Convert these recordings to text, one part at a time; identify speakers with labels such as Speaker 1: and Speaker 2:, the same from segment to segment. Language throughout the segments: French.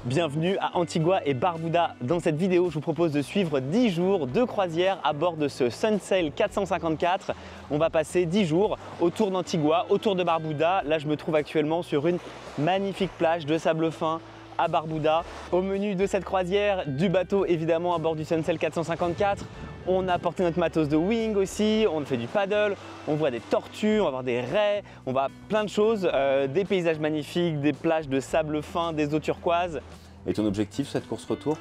Speaker 1: Bienvenue à Antigua et Barbuda. Dans cette vidéo, je vous propose de suivre 10 jours de croisière à bord de ce Sunsail 454. On va passer 10 jours autour d'Antigua, autour de Barbuda. Là, je me trouve actuellement sur une magnifique plage de sable fin à Barbuda. Au menu de cette croisière, du bateau évidemment à bord du Sunsail 454. On a porté notre matos de wing aussi, on fait du paddle, on voit des tortues, on va voir des raies, on va plein de choses, des paysages magnifiques, des plages de sable fin, des eaux turquoises.
Speaker 2: Et ton objectif, cette course retour?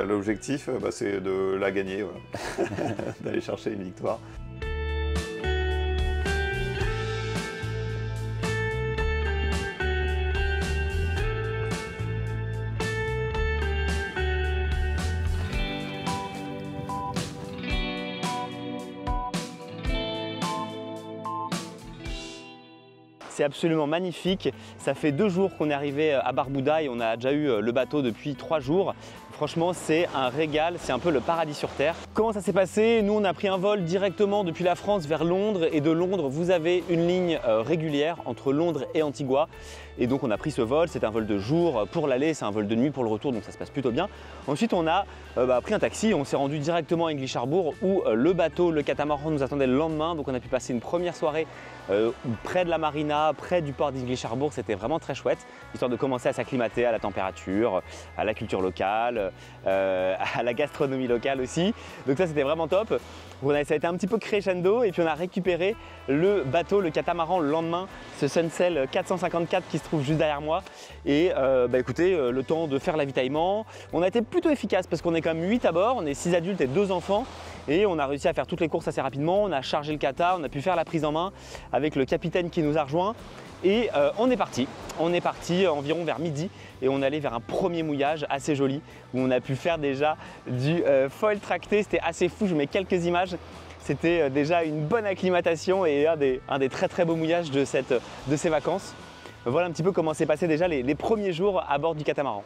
Speaker 3: L'objectif, c'est de la gagner, voilà. D'aller chercher une victoire.
Speaker 1: C'est absolument magnifique. Ça fait 2 jours qu'on est arrivé à Barbuda et on a déjà eu le bateau depuis 3 jours. Franchement, c'est un régal, c'est un peu le paradis sur terre. Comment ça s'est passé? Nous, on a pris un vol directement depuis la France vers Londres et de Londres, vous avez une ligne régulière entre Londres et Antigua. Et donc, on a pris ce vol, c'est un vol de jour pour l'aller, c'est un vol de nuit pour le retour, donc ça se passe plutôt bien. Ensuite, on a pris un taxi, on s'est rendu directement à English Harbour où le bateau, le catamaran nous attendait le lendemain. Donc, on a pu passer une première soirée près de la marina, près du port d'English Harbour. C'était vraiment très chouette, histoire de commencer à s'acclimater à la température, à la culture locale, à la gastronomie locale aussi. Donc ça, c'était vraiment top. Ça a été un petit peu crescendo et puis on a récupéré le bateau, le catamaran le lendemain, ce Sunsail 454 qui se trouve juste derrière moi. Et écoutez, le temps de faire l'avitaillement, on a été plutôt efficace parce qu'on est quand même 8 à bord, on est 6 adultes et 2 enfants. Et on a réussi à faire toutes les courses assez rapidement, on a chargé le kata, on a pu faire la prise en main avec le capitaine qui nous a rejoint. Et on est parti environ vers midi et on allait vers un premier mouillage assez joli où on a pu faire déjà du foil tracté. C'était assez fou, je mets quelques images. C'était déjà une bonne acclimatation et un des très beaux mouillages de ces vacances. Voilà un petit peu comment s'est passé déjà les premiers jours à bord du catamaran.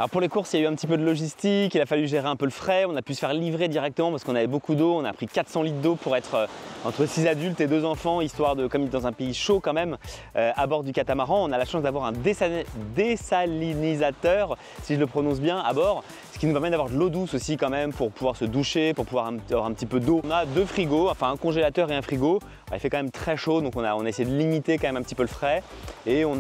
Speaker 1: Alors pour les courses, il y a eu un petit peu de logistique, il a fallu gérer un peu le frais, on a pu se faire livrer directement parce qu'on avait beaucoup d'eau, on a pris 400 litres d'eau pour être entre 6 adultes et 2 enfants, histoire de, comme dans un pays chaud quand même, à bord du catamaran. On a la chance d'avoir un désalinisateur, si je le prononce bien, à bord, ce qui nous permet d'avoir de l'eau douce aussi quand même pour pouvoir se doucher, pour pouvoir avoir un petit peu d'eau. On a 2 frigos, enfin un congélateur et un frigo. Il fait quand même très chaud, donc on a essayé de limiter quand même un petit peu le frais. Et on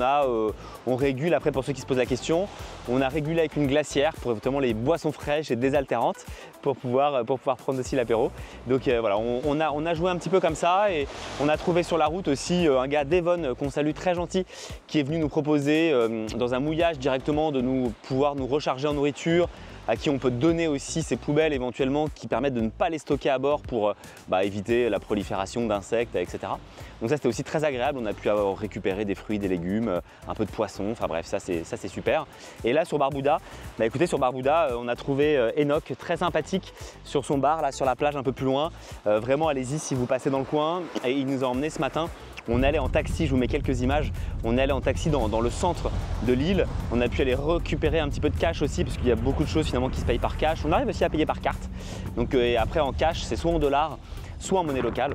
Speaker 1: régule, après pour ceux qui se posent la question, on a régulé avec une glacière pour éventuellement les boissons fraîches et désaltérantes pour pouvoir prendre aussi l'apéro. Donc voilà, on a joué un petit peu comme ça et on a trouvé sur la route aussi un gars Devon qu'on salue, très gentil, qui est venu nous proposer dans un mouillage directement de pouvoir nous recharger en nourriture, à qui on peut donner aussi ces poubelles éventuellement qui permettent de ne pas les stocker à bord pour éviter la prolifération d'insectes, etc. Donc ça c'était aussi très agréable, on a pu récupérer des fruits, des légumes, un peu de poisson, enfin bref, ça c'est super. Et là sur Barbuda, écoutez, sur Barbuda on a trouvé Enoch très sympathique sur son bar, là sur la plage un peu plus loin. Vraiment allez-y si vous passez dans le coin, et il nous a emmenés ce matin. On allait en taxi, je vous mets quelques images, on allait en taxi dans le centre de l'île. On a pu aller récupérer un petit peu de cash aussi parce qu'il y a beaucoup de choses finalement qui se payent par cash. On arrive aussi à payer par carte. Donc et après en cash, c'est soit en dollars, soit en monnaie locale.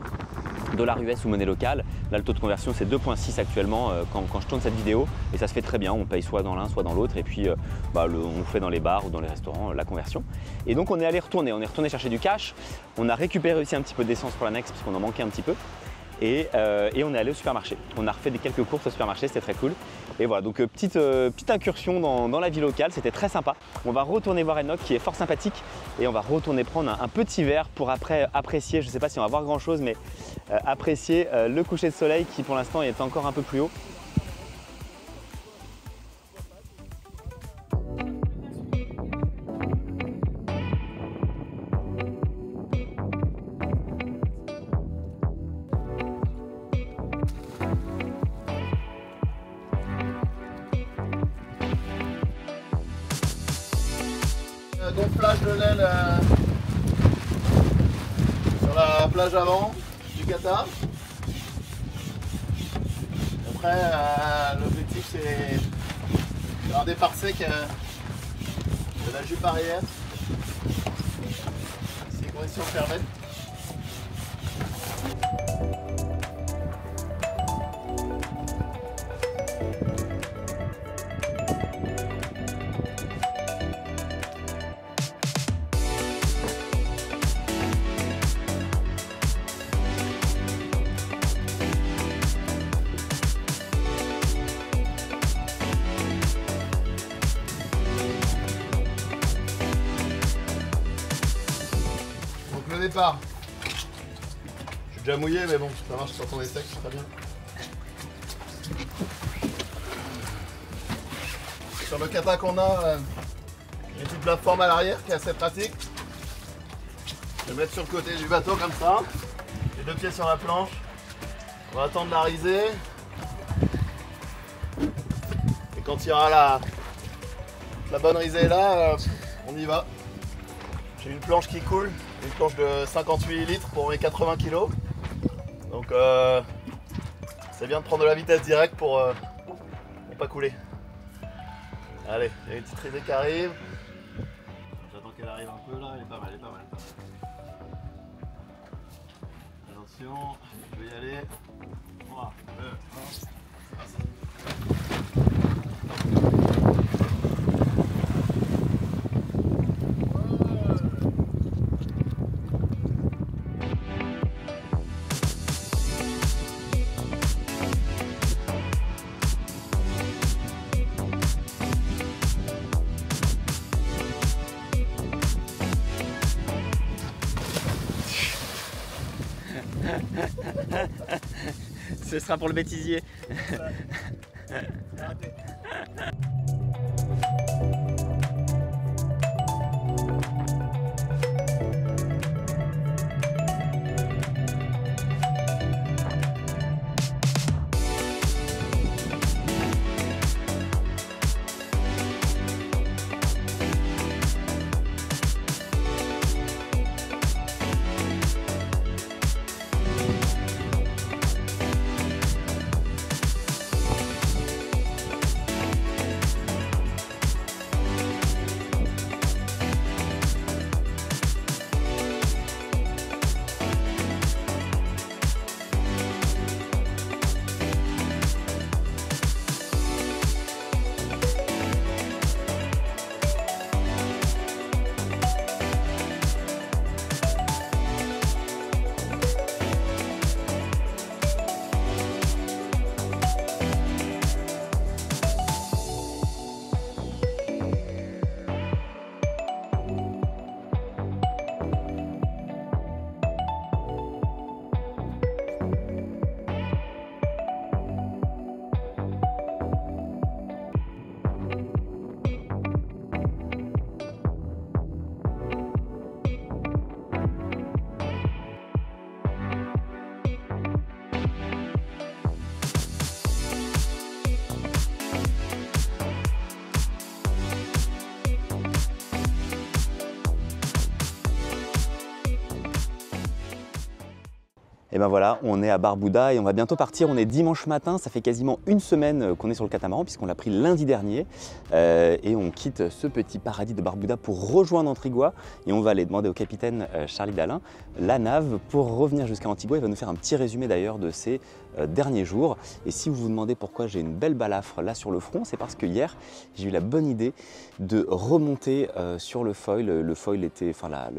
Speaker 1: Dollar US ou monnaie locale. Là le taux de conversion c'est 2,6 actuellement quand je tourne cette vidéo et ça se fait très bien, on paye soit dans l'un soit dans l'autre et puis on fait dans les bars ou dans les restaurants la conversion. Et donc on est retourné chercher du cash, on a récupéré aussi un petit peu d'essence pour l'annexe parce qu'on en manquait un petit peu. Et on est allé au supermarché. On a refait quelques courses au supermarché, c'était très cool. Et voilà, donc petite incursion dans la vie locale, c'était très sympa. On va retourner voir Enoch qui est fort sympathique et on va retourner prendre un petit verre pour après apprécier, je ne sais pas si on va voir grand chose, mais apprécier le coucher de soleil qui pour l'instant est encore un peu plus haut.
Speaker 4: Gonflage de l'aile sur la plage avant du Qatar. Après, l'objectif c'est un départ sec de la jupe arrière, si les conditions le permettent. Départ. Je suis déjà mouillé mais bon ça marche quand on est sec, c'est très bien. Sur le kata qu'on a, une petite plateforme à l'arrière qui est assez pratique. Je vais mettre sur le côté du bateau comme ça. Les 2 pieds sur la planche. On va attendre la risée. Et quand il y aura la bonne risée là, on y va. J'ai une planche qui coule. Une planche de 58 litres pour mes 80 kg. Donc c'est bien de prendre de la vitesse directe pour pas couler. Allez, il y a une petite risée qui arrive. J'attends qu'elle arrive un peu là, elle est pas mal, Attention, je vais y aller. 3, 2, 1.
Speaker 1: Ce sera pour le bêtisier. Et ben voilà, on est à Barbuda et on va bientôt partir. On est dimanche matin, ça fait quasiment une semaine qu'on est sur le catamaran puisqu'on l'a pris lundi dernier. Et on quitte ce petit paradis de Barbuda pour rejoindre Antigua. Et on va aller demander au capitaine Charlie Dalin la nave pour revenir jusqu'à Antigua. Il va nous faire un petit résumé d'ailleurs de ces derniers jours. Et si vous vous demandez pourquoi j'ai une belle balafre là sur le front, c'est parce que hier, j'ai eu la bonne idée de remonter sur le foil. Le foil était, enfin la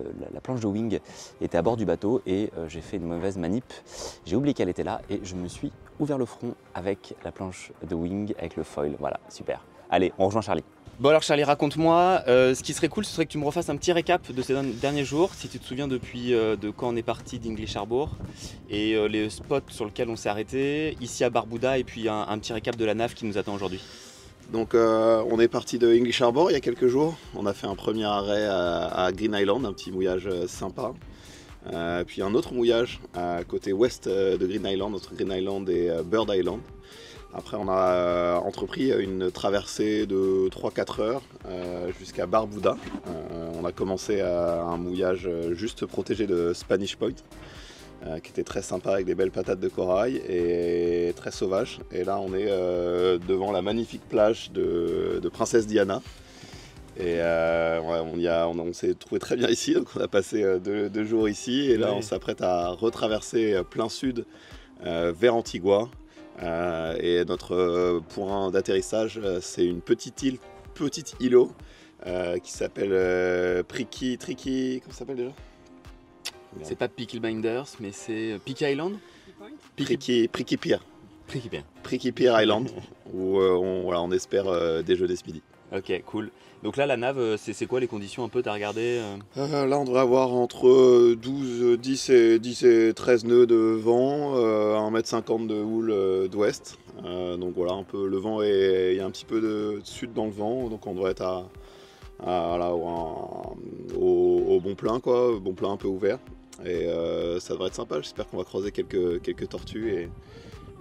Speaker 1: planche de wing était à bord du bateau et j'ai fait une mauvaise manip. J'ai oublié qu'elle était là et je me suis ouvert le front avec la planche de wing, avec le foil. Voilà, super. Allez, on rejoint Charlie. Bon alors Charlie, raconte-moi, ce qui serait cool, ce serait que tu me refasses un petit récap de ces derniers jours, si tu te souviens depuis de quand on est parti d'English Harbour et les spots sur lesquels on s'est arrêté, ici à Barbuda, et puis un petit récap de la nave qui nous attend aujourd'hui.
Speaker 4: Donc on est parti de English Harbour il y a quelques jours. On a fait un premier arrêt à Green Island, un petit mouillage sympa. Puis un autre mouillage à côté ouest de Green Island, entre Green Island et Bird Island. Après on a entrepris une traversée de 3-4 heures jusqu'à Barbuda. On a commencé un mouillage juste protégé de Spanish Point, qui était très sympa avec des belles patates de corail et très sauvage. Et là on est devant la magnifique plage de Princesse Diana. Et on s'est trouvé très bien ici, donc on a passé deux jours ici. Et là on s'apprête à retraverser plein sud vers Antigua. Et notre point d'atterrissage, c'est une petite îlot qui s'appelle Tricky, comment ça s'appelle déjà?
Speaker 1: C'est pas Pickle Binders, mais c'est Peak Island.
Speaker 4: Pricky Pier. Pricky Pier Island, où on espère déjeuner ce midi.
Speaker 1: Ok, cool. Donc là, la nave, c'est quoi les conditions un peu, t'as regardé
Speaker 4: Là, on devrait avoir entre 10 et 13 nœuds de vent, 1,50 m de houle d'ouest. Donc voilà, un peu le vent, il y a un petit peu de sud dans le vent, donc on devrait être au bon plein, quoi, bon plein un peu ouvert. Et ça devrait être sympa, j'espère qu'on va croiser quelques tortues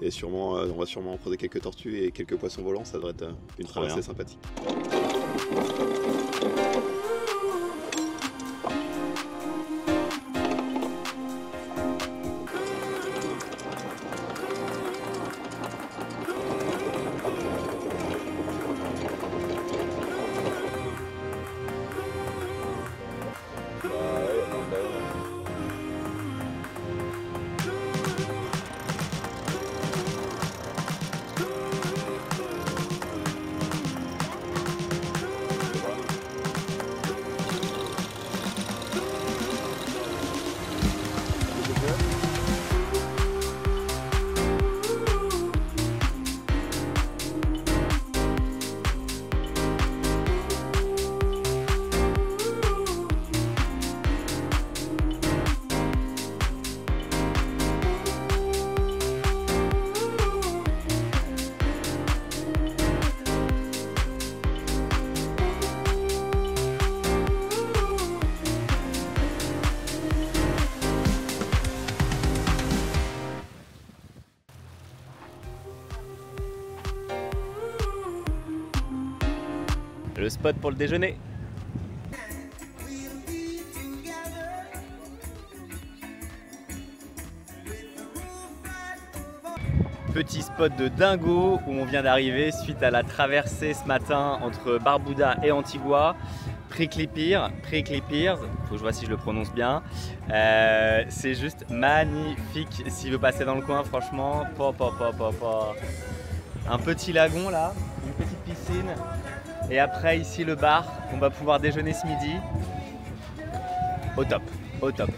Speaker 4: et sûrement, on va sûrement croiser quelques tortues et quelques poissons volants, ça devrait être une traversée sympathique.
Speaker 1: Le spot pour le déjeuner. Petit spot de dingo où on vient d'arriver suite à la traversée ce matin entre Barbuda et Antigua. Prickly Pier, faut que je vois si je le prononce bien. C'est juste magnifique. Si vous passez dans le coin, franchement, un petit lagon là, une petite piscine. Et après ici le bar, on va pouvoir déjeuner ce midi. Au top, au top.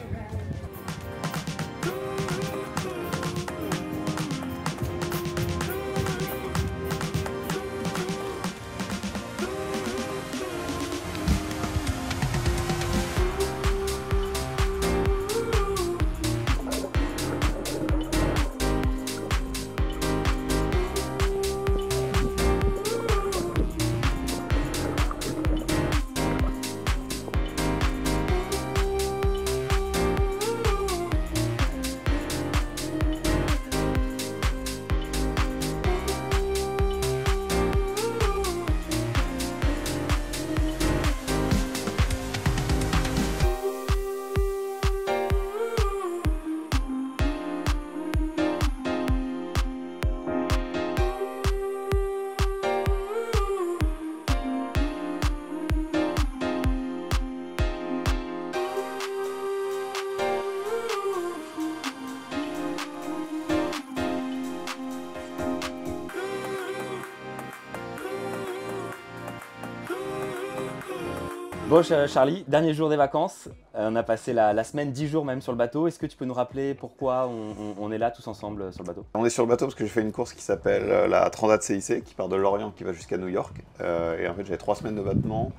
Speaker 2: Bon Charlie, dernier jour des vacances, on a passé la semaine 10 jours même sur le bateau. Est-ce que tu peux nous rappeler pourquoi on est là tous ensemble sur le bateau?
Speaker 3: On est sur le bateau parce que j'ai fait une course qui s'appelle la Transat CIC, qui part de Lorient, qui va jusqu'à New York. Et en fait, j'avais 3 semaines de battement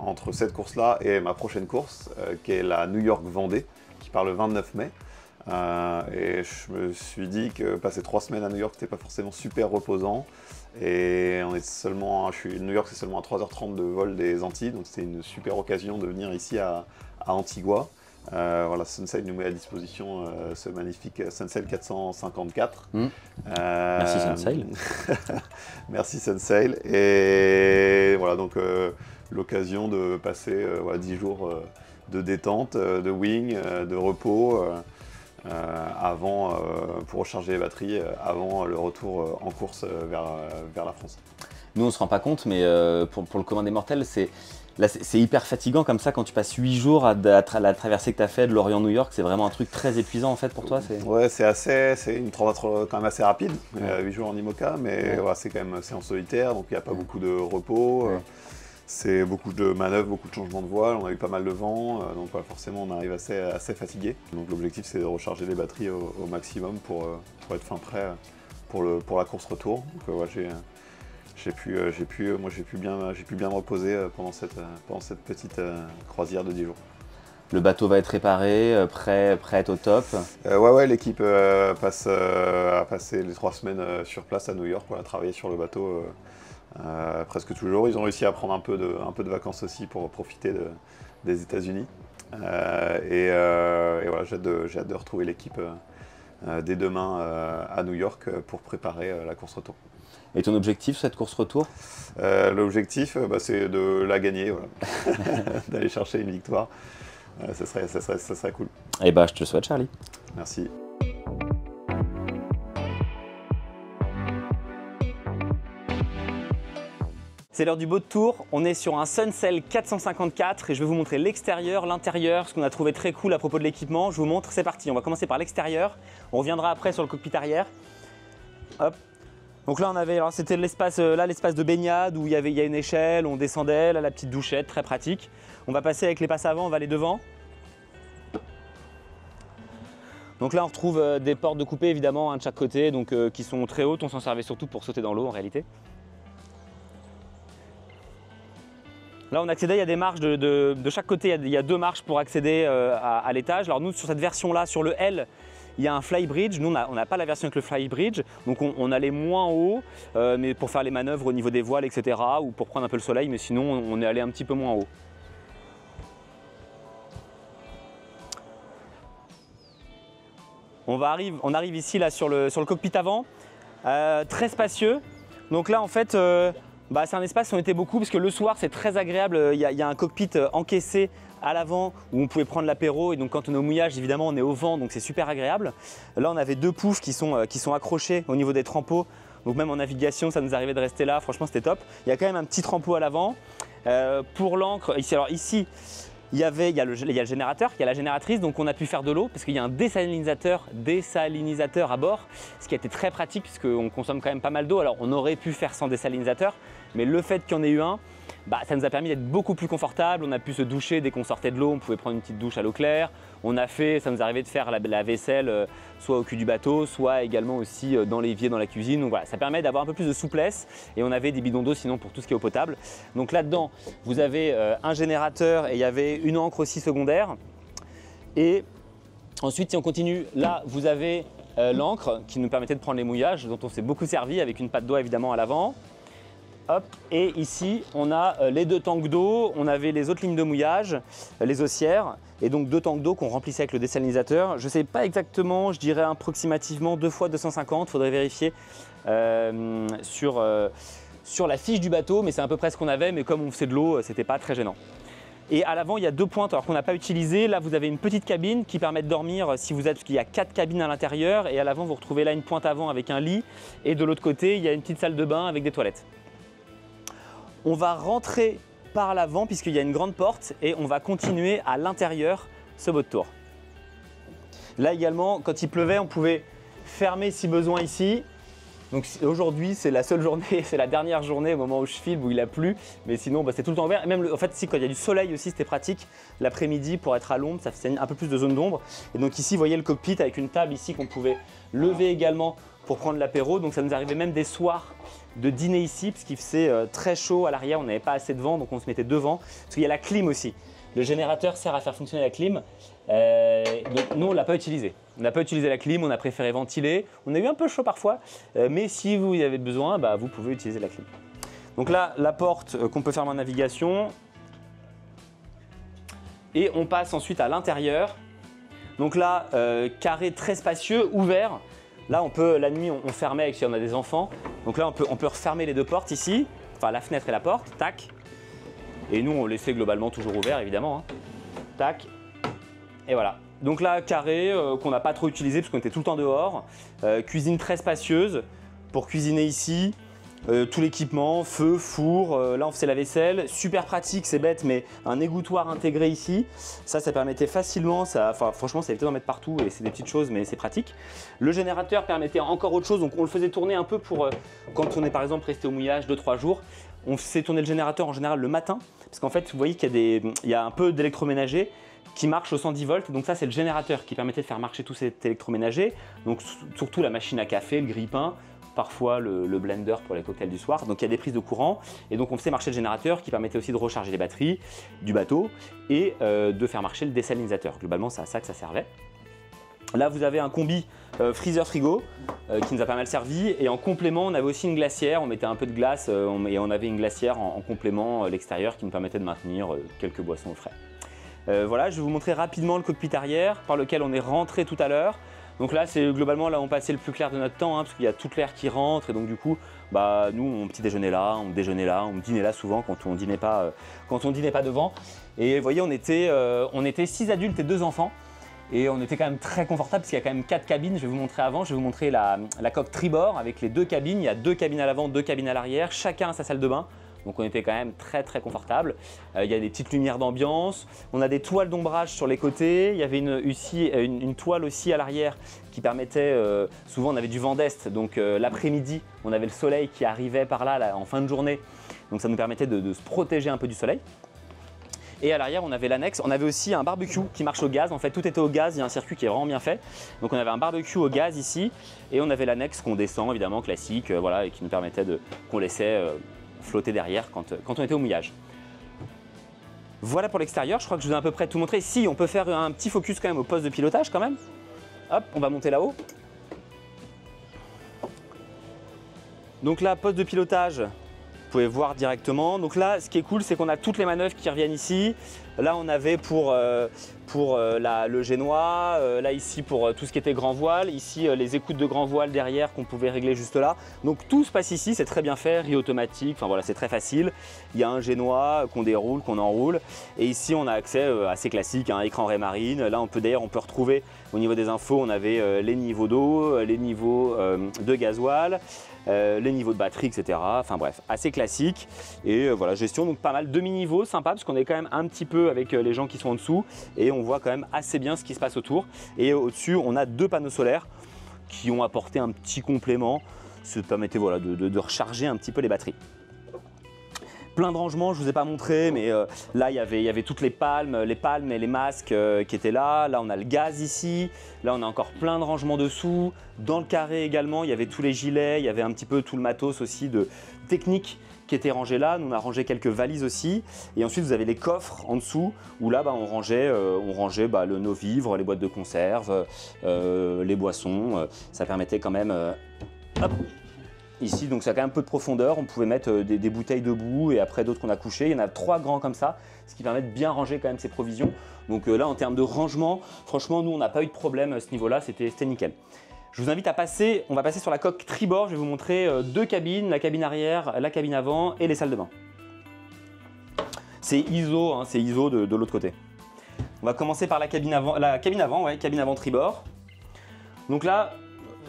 Speaker 3: entre cette course-là et ma prochaine course, qui est la New York Vendée, qui part le 29 mai. Et je me suis dit que passer 3 semaines à New York, c'était pas forcément super reposant. Et on est seulement, New York, c'est seulement à 3h30 de vol des Antilles, donc c'était une super occasion de venir ici à Antigua. Voilà, Sunsail nous met à disposition ce magnifique Sunsail 454.
Speaker 2: Merci Sunsail.
Speaker 3: Merci Sunsail. Et voilà, donc l'occasion de passer 10 jours de détente, de wing, de repos. Pour recharger les batteries avant le retour en course vers la France.
Speaker 2: Nous on se rend pas compte, mais pour le commun des mortels, c'est hyper fatigant comme ça quand tu passes 8 jours à la traversée que tu as fait de Lorient-New York. C'est vraiment un truc très épuisant en fait pour toi.
Speaker 3: Ouais, c'est une transat quand même assez rapide, 8 jours en IMOCA, mais ouais, c'est quand même en solitaire, donc il n'y a pas beaucoup de repos. C'est beaucoup de manœuvres, beaucoup de changements de voile, on a eu pas mal de vent, donc voilà, forcément on arrive assez fatigué. Donc l'objectif c'est de recharger les batteries au maximum pour être fin prêt pour la course retour. Donc ouais, j'ai pu bien me reposer pendant cette petite croisière de 10 jours.
Speaker 2: Le bateau va être réparé, prêt à être au top.
Speaker 3: Ouais, l'équipe a passé les 3 semaines sur place à New York, voilà, travailler sur le bateau. Presque toujours. Ils ont réussi à prendre un peu de vacances aussi pour profiter des États-Unis. Et voilà, j'ai hâte de retrouver l'équipe dès demain à New York pour préparer la course retour.
Speaker 2: Et ton objectif, cette course retour?
Speaker 3: L'objectif, c'est de la gagner, voilà. D'aller chercher une victoire. Ça serait cool.
Speaker 2: Et bah, je te le souhaite, Charlie.
Speaker 3: Merci.
Speaker 1: C'est l'heure du boat tour, on est sur un Sunsail 454 et je vais vous montrer l'extérieur, l'intérieur, ce qu'on a trouvé très cool à propos de l'équipement. Je vous montre, c'est parti, on va commencer par l'extérieur, on reviendra après sur le cockpit arrière. Hop. Donc là on avait, alors c'était l'espace de baignade où il y a une échelle, on descendait, là la petite douchette, très pratique. On va passer avec les passes avant, on va aller devant. Donc là on retrouve des portes de coupée évidemment de chaque côté, donc qui sont très hautes, on s'en servait surtout pour sauter dans l'eau en réalité. Là on accédait, il y a des marches de chaque côté, il y a 2 marches pour accéder à l'étage. Alors nous sur cette version là, sur le L, il y a un flybridge. Nous on n'a pas la version avec le flybridge, donc on allait moins haut, mais pour faire les manœuvres au niveau des voiles, etc. ou pour prendre un peu le soleil, mais sinon on est allé un petit peu moins haut. On arrive ici là, sur le cockpit avant, très spacieux. Donc là en fait, c'est un espace où on était beaucoup parce que le soir c'est très agréable, il y a un cockpit encaissé à l'avant où on pouvait prendre l'apéro et donc quand on est au mouillage évidemment on est au vent donc c'est super agréable. Là on avait 2 poufs qui sont accrochés au niveau des trempeaux, donc même en navigation ça nous arrivait de rester là, franchement c'était top. Il y a quand même un petit trempeau à l'avant. Pour l'ancre, ici il y a le générateur, il y a la génératrice, donc on a pu faire de l'eau parce qu'il y a un dessalinisateur à bord, ce qui a été très pratique puisqu'on consomme quand même pas mal d'eau. Alors on aurait pu faire sans dessalinisateur, mais le fait qu'il y en ait eu un, ça nous a permis d'être beaucoup plus confortable. On a pu se doucher dès qu'on sortait de l'eau, on pouvait prendre une petite douche à l'eau claire. Ça nous arrivait de faire la vaisselle soit au cul du bateau, soit également aussi dans l'évier, dans la cuisine. Donc voilà, ça permet d'avoir un peu plus de souplesse et on avait des bidons d'eau sinon pour tout ce qui est eau potable. Donc là-dedans, vous avez un générateur et il y avait une ancre aussi secondaire. Et ensuite, si on continue, là, vous avez l'ancre qui nous permettait de prendre les mouillages dont on s'est beaucoup servi avec une patte d'eau évidemment à l'avant. Hop, et ici on a les 2 tanks d'eau, on avait les autres lignes de mouillage, les haussières, et donc 2 tanks d'eau qu'on remplissait avec le dessalinisateur. Je ne sais pas exactement, je dirais approximativement 2 fois 250, il faudrait vérifier sur la fiche du bateau, mais c'est à peu près ce qu'on avait, mais comme on faisait de l'eau, c'était pas très gênant. Et à l'avant, il y a 2 pointes alors qu'on n'a pas utilisé. Là, vous avez une petite cabine qui permet de dormir parce qu'il y a 4 cabines à l'intérieur. Et à l'avant, vous retrouvez là une pointe avant avec un lit. Et de l'autre côté, il y a une petite salle de bain avec des toilettes. On va rentrer par l'avant puisqu'il y a une grande porte et on va continuer à l'intérieur ce boat tour. Là également, quand il pleuvait, on pouvait fermer si besoin ici. Donc aujourd'hui c'est la seule journée, c'est la dernière journée au moment où je filme où il a plu, mais sinon bah, c'est tout le temps ouvert. Et même en fait si quand il y a du soleil aussi c'était pratique l'après-midi pour être à l'ombre, ça faisait un peu plus de zone d'ombre. Et donc ici vous voyez le cockpit avec une table ici qu'on pouvait lever également pour prendre l'apéro. Donc ça nous arrivait même des soirs de dîner ici parce qu'il faisait très chaud à l'arrière, on n'avait pas assez de vent donc on se mettait devant. Parce qu'il y a la clim aussi. Le générateur sert à faire fonctionner la clim. Donc nous on ne l'a pas utilisé. On n'a pas utilisé la clim, on a préféré ventiler. On a eu un peu chaud parfois, mais si vous avez besoin, bah, vous pouvez utiliser la clim. Donc là, la porte qu'on peut fermer en navigation. Et on passe ensuite à l'intérieur. Donc là, carré très spacieux, ouvert. Là, on peut, la nuit, on fermait si on a des enfants. Donc là, on peut refermer les deux portes ici, enfin la fenêtre et la porte, tac. Et nous, on laissait globalement toujours ouvert, évidemment. Hein. Tac. Et voilà. Donc là, carré, qu'on n'a pas trop utilisé parce qu'on était tout le temps dehors. Cuisine très spacieuse pour cuisiner ici. Tout l'équipement, feu, four, là on faisait la vaisselle, super pratique, c'est bête, mais un égouttoir intégré ici, ça permettait facilement, franchement ça évitait d'en mettre partout et c'est des petites choses mais c'est pratique. Le générateur permettait encore autre chose, donc on le faisait tourner un peu pour quand on est par exemple resté au mouillage 2-3 jours, on faisait tourner le générateur en général le matin, parce qu'en fait vous voyez qu'il y a un peu d'électroménager qui marche au 110 volts, donc ça c'est le générateur qui permettait de faire marcher tout cet électroménager, donc surtout la machine à café, le grille-pain, parfois le blender pour les cocktails du soir. Donc il y a des prises de courant et donc on faisait marcher le générateur qui permettait aussi de recharger les batteries du bateau et de faire marcher le désalinisateur. Globalement c'est à ça que ça servait. Là vous avez un combi freezer-frigo qui nous a pas mal servi et en complément on avait aussi une glacière, on mettait un peu de glace et on avait une glacière en complément l'extérieur qui nous permettait de maintenir quelques boissons au frais. Voilà, je vais vous montrer rapidement le cockpit arrière par lequel on est rentré tout à l'heure. Donc là, c'est globalement là où on passait le plus clair de notre temps, hein, parce qu'il y a toute l'air qui rentre et donc du coup, bah, nous on petit déjeunait là, on déjeunait là, on dînait là souvent quand on dînait pas devant. Et vous voyez, on était 6 adultes et 2 enfants et on était quand même très confortable parce qu'il y a quand même 4 cabines. Je vais vous montrer avant, je vais vous montrer la coque tribord avec les 2 cabines. Il y a 2 cabines à l'avant, 2 cabines à l'arrière, chacun a sa salle de bain. Donc on était quand même très confortable. Il y a des petites lumières d'ambiance, on a des toiles d'ombrage sur les côtés, il y avait une toile aussi à l'arrière qui permettait, souvent on avait du vent d'est, donc l'après-midi on avait le soleil qui arrivait par là en fin de journée, donc ça nous permettait de se protéger un peu du soleil. Et à l'arrière on avait l'annexe, on avait aussi un barbecue qui marche au gaz, en fait tout était au gaz, il y a un circuit qui est vraiment bien fait. Donc on avait un barbecue au gaz ici et on avait l'annexe qu'on descend évidemment classique, voilà, et qui nous permettait qu'on laissait flotter derrière quand on était au mouillage. Voilà pour l'extérieur, je crois que je vous ai à peu près tout montré. Si, on peut faire un petit focus quand même au poste de pilotage quand même. Hop, on va monter là-haut. Donc là, poste de pilotage, vous pouvez voir directement. Donc là, ce qui est cool, c'est qu'on a toutes les manœuvres qui reviennent ici. Là, on avait pour le génois, là ici pour tout ce qui était grand voile, ici les écoutes de grand voile derrière qu'on pouvait régler juste là. Donc tout se passe ici, c'est très bien fait, riz automatique, enfin voilà, c'est très facile. Il y a un génois qu'on déroule, qu'on enroule. Et ici, on a accès assez classique à un écran Ray Marine. Là, on peut retrouver au niveau des infos, on avait les niveaux d'eau, les niveaux de gasoil, les niveaux de batterie, etc. Enfin bref, assez classique. Et voilà, gestion, donc pas mal, demi-niveau, sympa, parce qu'on est quand même un petit peu avec les gens qui sont en dessous et on voit quand même assez bien ce qui se passe autour. Et au-dessus, on a 2 panneaux solaires qui ont apporté un petit complément. Ça permettait voilà, de recharger un petit peu les batteries. Plein de rangements, je ne vous ai pas montré, mais là il y avait toutes les palmes et les masques qui étaient là. Là on a le gaz ici, là on a encore plein de rangements dessous. Dans le carré également, il y avait tous les gilets, il y avait un petit peu tout le matos aussi de technique qui était rangé là. Nous on a rangé quelques valises aussi. Et ensuite vous avez les coffres en dessous où là on rangeait nos vivres, les boîtes de conserve, les boissons. Ça permettait quand même... hop, ici, donc ça a quand même un peu de profondeur, on pouvait mettre des bouteilles debout et après d'autres qu'on a couchées. Il y en a 3 grands comme ça, ce qui permet de bien ranger quand même ses provisions. Donc là, en termes de rangement, franchement, nous, on n'a pas eu de problème à ce niveau-là, c'était nickel. Je vous invite à passer, on va passer sur la coque tribord, je vais vous montrer 2 cabines, la cabine arrière, la cabine avant et les salles de bain. C'est ISO, hein, c'est ISO de l'autre côté. On va commencer par la cabine avant tribord. Donc là,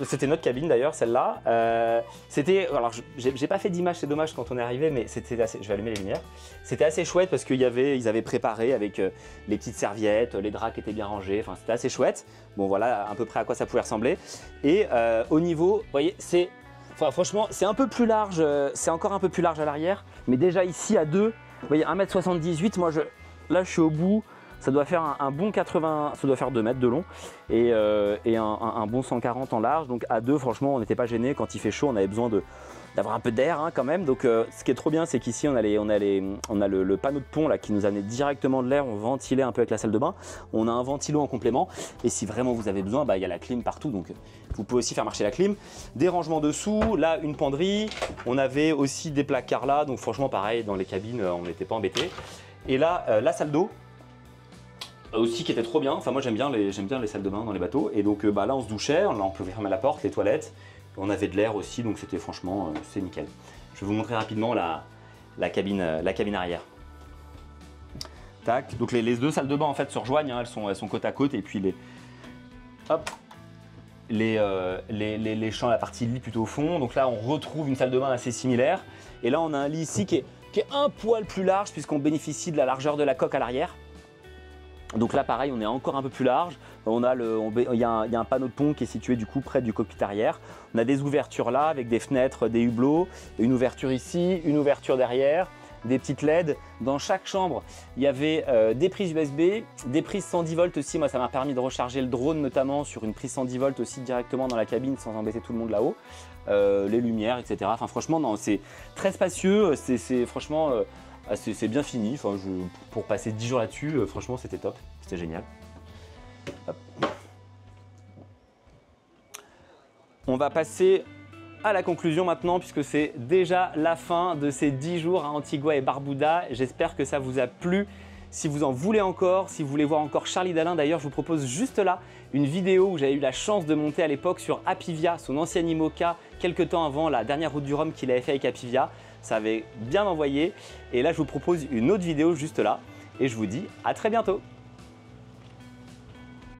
Speaker 1: c'était notre cabine d'ailleurs, celle-là. Alors, j'ai pas fait d'image, c'est dommage quand on est arrivé, mais c'était assez. Je vais allumer les lumières. C'était assez chouette parce qu'ils avaient préparé avec les petites serviettes, les draps qui étaient bien rangés. Enfin, c'était assez chouette. Bon, voilà à peu près à quoi ça pouvait ressembler. Et au niveau, vous voyez, c'est Enfin, franchement, c'est un peu plus large, c'est encore un peu plus large à l'arrière. Mais déjà ici, à 2, vous voyez, 1m78, moi, là, je suis au bout. Ça doit faire un bon 80, ça doit faire 2 mètres de long et un bon 140 en large. Donc à 2, franchement, on n'était pas gêné. Quand il fait chaud, on avait besoin d'avoir un peu d'air hein, quand même. Donc ce qui est trop bien, c'est qu'ici, on a le panneau de pont là, qui nous amenait directement de l'air. On ventilait un peu avec la salle de bain. On a un ventilo en complément. Et si vraiment vous avez besoin, bah, y a la clim partout. Donc vous pouvez aussi faire marcher la clim. Des rangements dessous, là, une penderie. On avait aussi des placards là. Donc franchement, pareil, dans les cabines, on n'était pas embêtés. Et là, la salle d'eau. Aussi qui était trop bien, enfin moi j'aime bien les salles de bain dans les bateaux et donc bah, là on se douchait, là on pouvait fermer la porte, les toilettes, on avait de l'air aussi donc c'était franchement c'est nickel. Je vais vous montrer rapidement la cabine arrière. Tac, donc les deux salles de bain en fait se rejoignent, hein, elles sont côte à côte et puis les champs, la partie lit plutôt au fond, donc là on retrouve une salle de bain assez similaire et là on a un lit ici qui est un poil plus large puisqu'on bénéficie de la largeur de la coque à l'arrière. Donc là pareil, on est encore un peu plus large, il y a un panneau de pont qui est situé du coup près du cockpit arrière. On a des ouvertures là avec des fenêtres, des hublots, une ouverture ici, une ouverture derrière, des petites LED. Dans chaque chambre, il y avait des prises USB, des prises 110 volts aussi. Moi ça m'a permis de recharger le drone notamment sur une prise 110 volts aussi directement dans la cabine sans embêter tout le monde là-haut. Les lumières, etc. Enfin franchement, non, c'est très spacieux, c'est franchement... c'est bien fini, enfin, pour passer 10 jours là-dessus, franchement c'était top, c'était génial. Hop. On va passer à la conclusion maintenant puisque c'est déjà la fin de ces 10 jours à Antigua et Barbuda. J'espère que ça vous a plu. Si vous en voulez encore, si vous voulez voir encore Charlie Dalin, d'ailleurs je vous propose juste là une vidéo où j'avais eu la chance de monter à l'époque sur Apivia, son ancien IMOCA, quelques temps avant la dernière route du Rhum qu'il avait fait avec Apivia. Ça avait bien envoyé et là je vous propose une autre vidéo juste là et je vous dis à très bientôt.